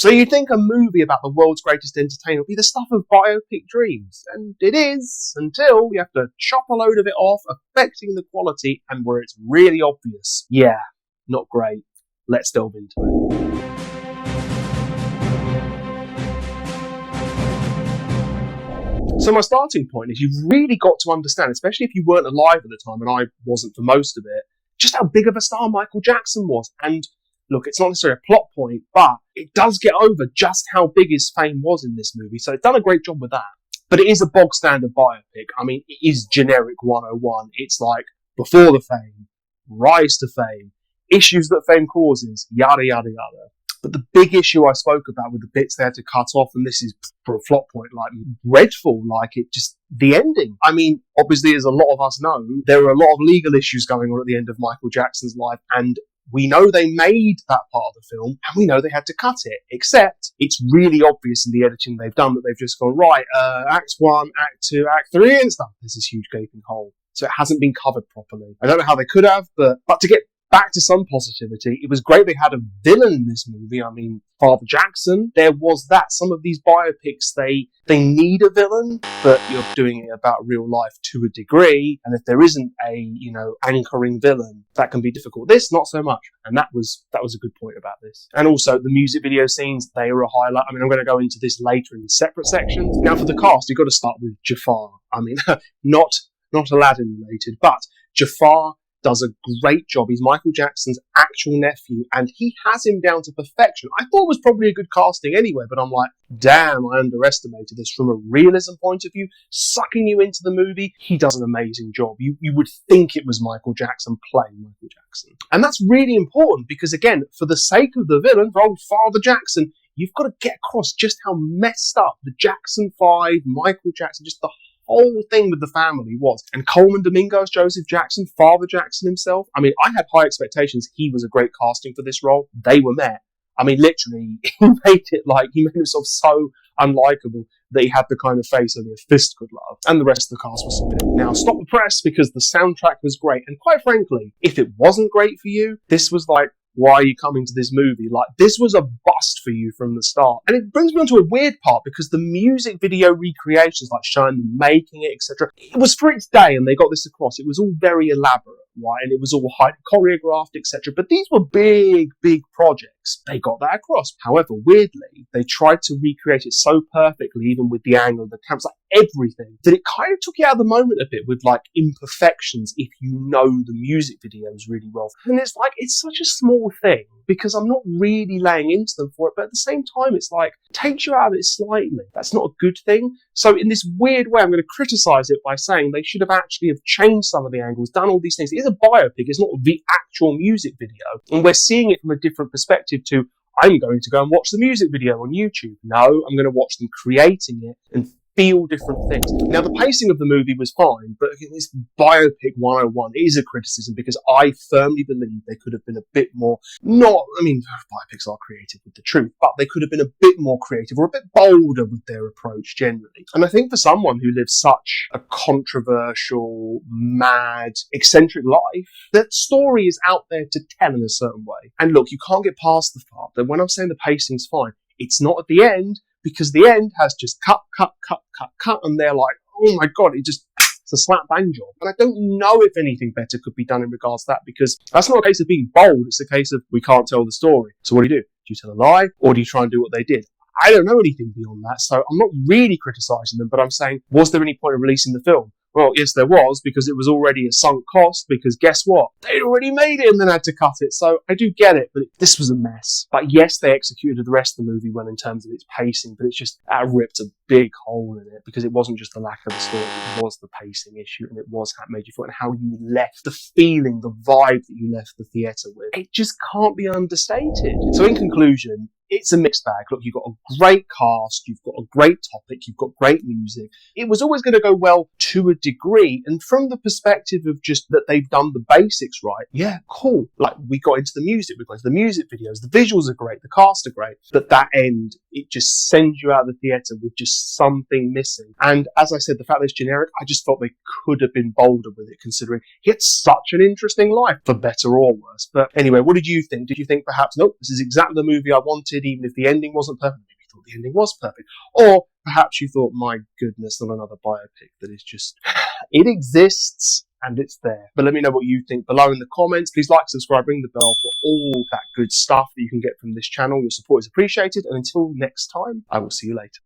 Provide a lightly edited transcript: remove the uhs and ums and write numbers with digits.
So you'd think a movie about the world's greatest entertainer would be the stuff of biopic dreams, and it is, until you have to chop a load of it off, affecting the quality, and where it's really obvious. Yeah, not great. Let's delve into it. So my starting point is you've really got to understand, especially if you weren't alive at the time, and I wasn't for most of it, just how big of a star Michael Jackson was. And look, it's not necessarily a plot point, but it does get over just how big his fame was in this movie. So it's done a great job with that. But it is a bog standard biopic. I mean, it is generic 101. It's like before the fame, rise to fame, issues that fame causes, yada, yada, yada. But the big issue I spoke about with the bits they had to cut off, and this is for a flop point, like dreadful, like it just, the ending. I mean, obviously, as a lot of us know, there were a lot of legal issues going on at the end of Michael Jackson's life, and we know they made that part of the film, and we know they had to cut it, except it's really obvious in the editing they've done that they've just gone, right, Act 1, Act 2, Act 3, and stuff. There's this huge gaping hole. So it hasn't been covered properly. I don't know how they could have, but to get back to some positivity, it was great they had a villain in this movie. I mean, Father Jackson, there was that. Some of these biopics, they need a villain, but you're doing it about real life to a degree, and if there isn't a, anchoring villain, that can be difficult. This, not so much, and that was a good point about this. And also, the music video scenes, they were a highlight. I mean, I'm going to go into this later in separate sections. Now, for the cast, you've got to start with Jafar. I mean, not Aladdin related, but Jafar does a great job. He's Michael Jackson's actual nephew, and he has him down to perfection. I thought it was probably a good casting anyway, but I'm like, damn, I underestimated this from a realism point of view, sucking you into the movie. He does an amazing job. You would think it was Michael Jackson playing Michael Jackson. And that's really important because, again, for the sake of the villain, for old Father Jackson, you've got to get across just how messed up the Jackson 5, Michael Jackson, just the whole thing with the family was. And Coleman Domingo as Joseph Jackson, Father Jackson himself. I mean, I had high expectations. He was a great casting for this role. They were met. I mean, literally, he made himself so unlikable that he had the kind of face only a fist could love. And the rest of the cast was submitted. Now, stop the press, because the soundtrack was great. And quite frankly, if it wasn't great for you, this was like, why are you coming to this movie? Like, this was a bust for you from the start. And it brings me on to a weird part, because the music video recreations, like showing them making it, etc., it was for its day, and they got this across. It was all very elaborate, right? And it was all highly choreographed, etc. But these were big, big projects. They got that across. However, weirdly, they tried to recreate it so perfectly, even with the angle of the cameras, like everything, that it kind of took you out of the moment a bit with like imperfections if you know the music videos really well. And it's like, it's such a small thing, because I'm not really laying into them for it, but at the same time, it's like, takes you out of it slightly. That's not a good thing. So in this weird way, I'm going to criticize it by saying they should have actually have changed some of the angles, done all these things. It is a biopic. It's not the actual music video. And we're seeing it from a different perspective to, I'm going to go and watch the music video on YouTube. No, I'm going to watch them creating it and feel different things. Now, the pacing of the movie was fine, but again, this biopic 101 is a criticism, because I firmly believe they could have been a bit more, biopics are creative with the truth, but they could have been a bit more creative or a bit bolder with their approach generally. And I think for someone who lives such a controversial, mad, eccentric life, that story is out there to tell in a certain way. And look, you can't get past the fact that when I'm saying the pacing's fine, it's not at the end, because the end has just cut, and they're like, oh my God, it's a slap bang job. And I don't know if anything better could be done in regards to that, because that's not a case of being bold, it's a case of, we can't tell the story. So what do? Do you tell a lie, or do you try and do what they did? I don't know anything beyond that, so I'm not really criticising them, but I'm saying, was there any point of releasing the film? Well, yes, there was, because it was already a sunk cost, because guess what? They'd already made it and then had to cut it. So I do get it, but this was a mess. But yes, they executed the rest of the movie well in terms of its pacing, but it's just ripped a big hole in it, because it wasn't just the lack of the story, it was the pacing issue, and it was how it made you feel, and how you left, the feeling, the vibe that you left the theatre with. It just can't be understated. So in conclusion, it's a mixed bag. Look, you've got a great cast, you've got a great topic, you've got great music. It was always going to go well to a degree, and from the perspective of just that they've done the basics right, yeah, cool. Like, we got into the music, we got into the music videos, the visuals are great, the cast are great, but that end, it just sends you out of the theatre with just something missing. And as I said, the fact that it's generic, I just felt they could have been bolder with it, considering he had such an interesting life, for better or worse. But anyway, what did you think? Did you think perhaps, nope, this is exactly the movie I wanted? disappointed even if the ending wasn't perfect. Maybe you thought the ending was perfect. Or perhaps you thought, my goodness, not another biopic that is just... It exists and it's there. But let me know what you think below in the comments. Please like, subscribe, ring the bell for all that good stuff that you can get from this channel. Your support is appreciated. And until next time, I will see you later.